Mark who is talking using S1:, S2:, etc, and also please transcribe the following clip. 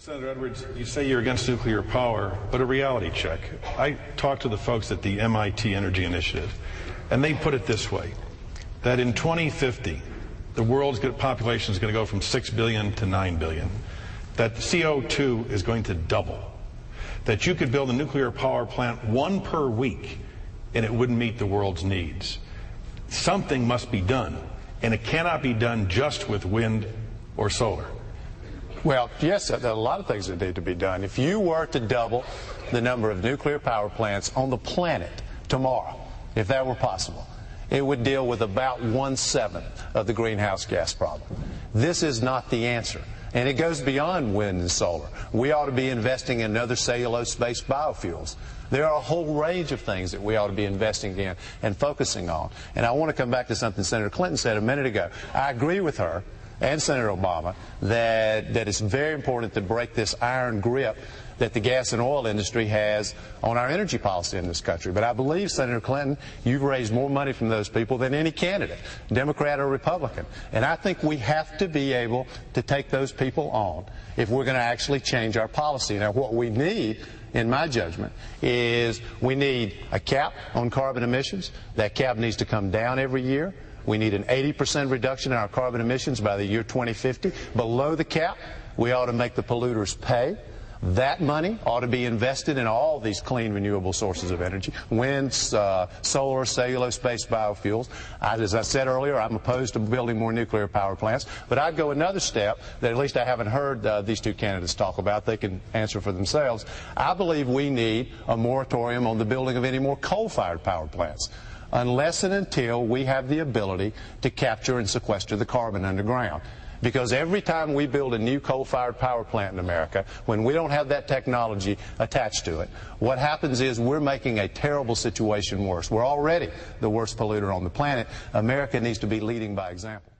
S1: Senator Edwards, you say you're against nuclear power, but a reality check. I talked to the folks at the MIT Energy Initiative, and they put it this way, that in 2050, the world's population is going to go from 6 billion to 9 billion, that CO2 is going to double, that you could build a nuclear power plant one per week, and it wouldn't meet the world's needs. Something must be done, and it cannot be done just with wind or solar.
S2: Well, yes, there are a lot of things that need to be done. If you were to double the number of nuclear power plants on the planet tomorrow, if that were possible, it would deal with about 1/7 of the greenhouse gas problem. This is not the answer. And it goes beyond wind and solar. We ought to be investing in other cellulose-based biofuels. There are a whole range of things that we ought to be investing in and focusing on. And I want to come back to something Senator Clinton said a minute ago. I agree with her and Senator Obama that it's very important to break this iron grip that the gas and oil industry has on our energy policy in this country. But I believe, Senator Clinton, you've raised more money from those people than any candidate, Democrat or Republican. And I think we have to be able to take those people on if we're going to actually change our policy. Now, what we need, in my judgment, is we need a cap on carbon emissions. That cap needs to come down every year. We need an 80% reduction in our carbon emissions by the year 2050. Below the cap, we ought to make the polluters pay. That money ought to be invested in all these clean, renewable sources of energy, wind, solar, cellulose-based biofuels. As I said earlier, I'm opposed to building more nuclear power plants, but I'd go another step that at least I haven't heard these two candidates talk about. They can answer for themselves. I believe we need a moratorium on the building of any more coal-fired power plants, unless and until we have the ability to capture and sequester the carbon underground. Because every time we build a new coal-fired power plant in America, when we don't have that technology attached to it, what happens is we're making a terrible situation worse. We're already the worst polluter on the planet. America needs to be leading by example.